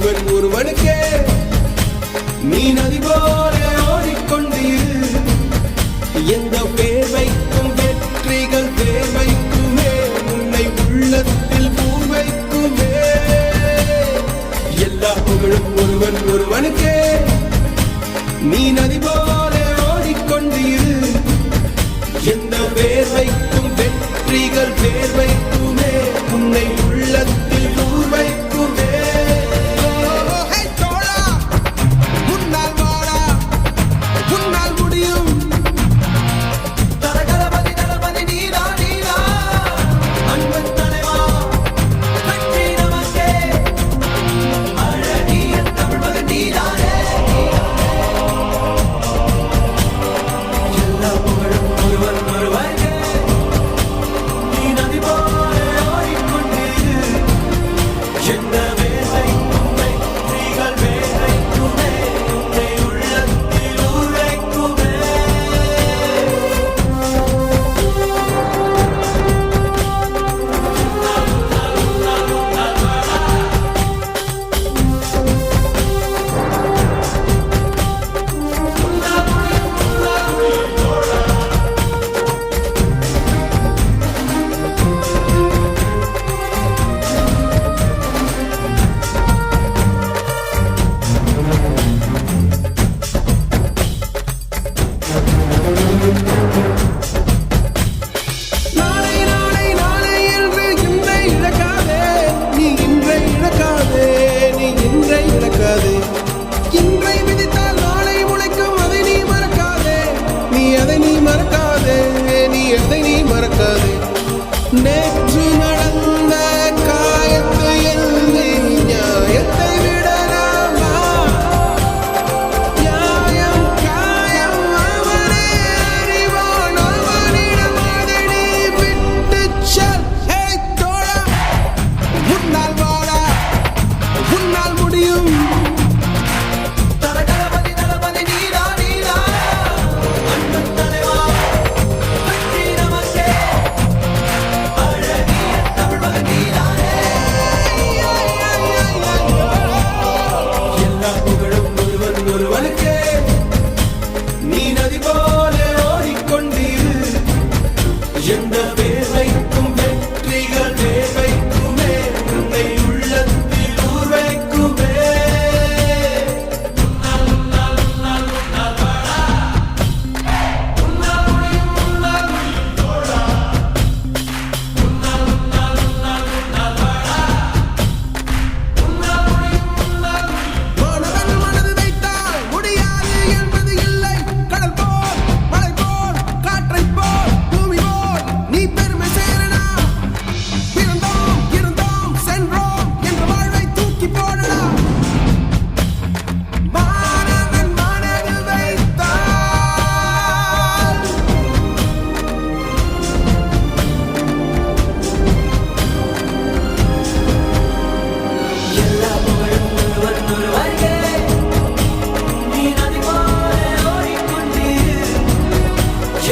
ஒருவன் ஒருவனுக்கே நீ நதி போல ஓடிக்கொண்டீரு. எந்த பேர் வைக்கும் வெற்றிகள் பேர் வைக்குமே, உன்னை உள்ளத்தில் பூர் வைக்குமே. எல்லா புகழும் ஒருவன் ஒருவனுக்கே நீ நதி போல ஓடிக்கொண்டீரு. எந்த பேர் வைக்கும் வெற்றிகள் பேர் வைக்குமே, உன்னை உள்ளத்தில் பூர் வைக்குமே. நேற்று நடந்த காயத்தை எழுதி நியாயத்தை விடலாமா? நியாயம் காயம் அவனே அறிவான், அவனிடம் அதை நீ விட்டுச் செல். ஹே தோழா, உன்னால் வாடா, உன்னால் முடியும். எந்த பேர் வைக்கும் வெற்றிகள் பேர் வைக்குமே, உன்னை உள்ளத்தில் ஊர் வைக்குமே. மனது வைத்தால் முடியாது என்பது இல்லை. கடல் போல் மலை போல் காற்றை போல் பூமி போல் நீ பெருமை சேரனா. பிறந்தோம் இருந்தோம் சென்றோம் என்ற வாழ்வை தூக்கி போடடா. மாணவன் மனது வைத்தால் எல்லா புகழும் ஒருவன் ஒருவனுக்கே நீ நதி போல ஓடிக்கொண்டீரு.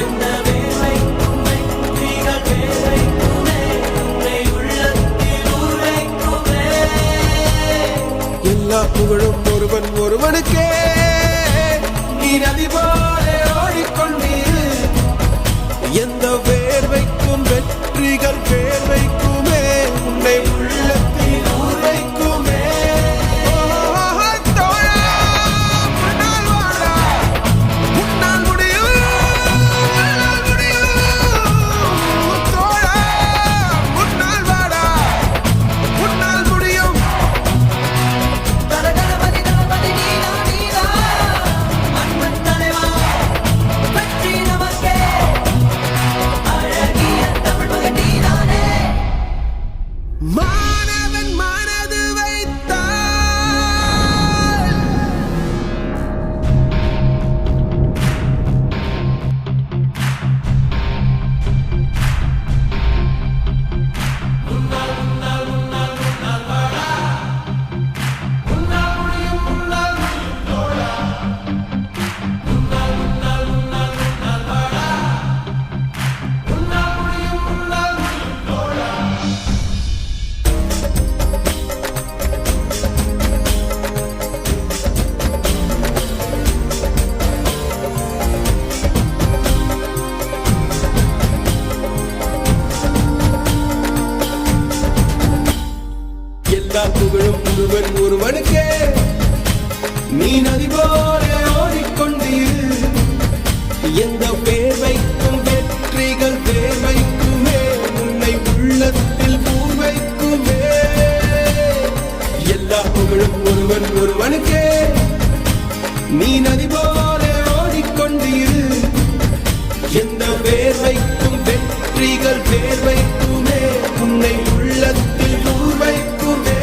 எந்த பேர் வைக்கும் வெற்றிகள் பேர் வைக்குமே, உன்னை உள்ளத்தில் ஊர் வைக்குமே. எல்லா புகழும் ஒருவன் ஒருவனுக்கே நீ நதி போல ஓடிக்கொண்டீரு. எந்த பேர் வைக்கும் வெற்றிகள் பேர் வைக்குமே, உன்னை உள்ளத்தில் ஊர் வைக்குமே. தோழா, உன்னால் வாடா, உன்னால் முடியும், உன்னால் முடியும். தோழா, உன்னால் வாடா, உன்னால் முடியும். தலபதி நீதா நீதா, அன்பன் தலைவா, வெற்றி எல்லா புகழும் ஒருவன் ஒருவனுக்கே. நீ நதி போல ஓடிக்கொண்டீரு. எந்த பேர் வைக்கும் வெற்றிகள் பேர் வைக்குமே, உன்னை உள்ளத்தில் பூர் வைக்குமே. எல்லா புகழும் ஒருவன் ஒருவனுக்கே. நீ நதி போல ஓடிக்கொண்டீரு. எந்த பேர் வைக்கும் வெற்றிகள் பேர் வைக்குமே, உன்னை உள்ளத்தில் பூர் வைக்குமே.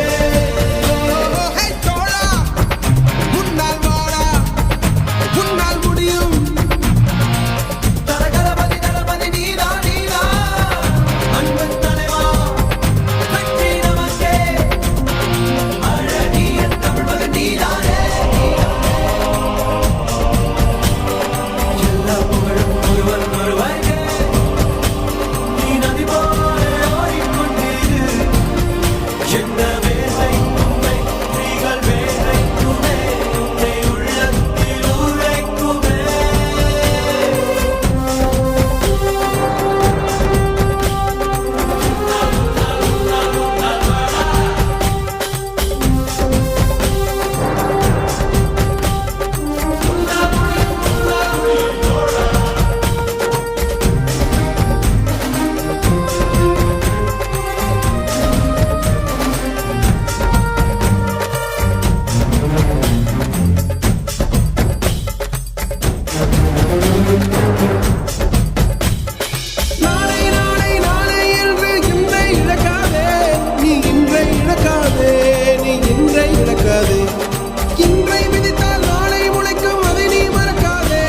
இன்றை விதித்தால் நாளை முளைக்கும், அதை நீ மறக்காதே.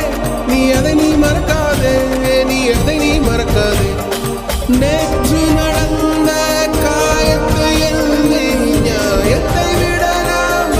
நீ அதை நீ மறக்காதே, நீ அதை நீ மறக்காதே.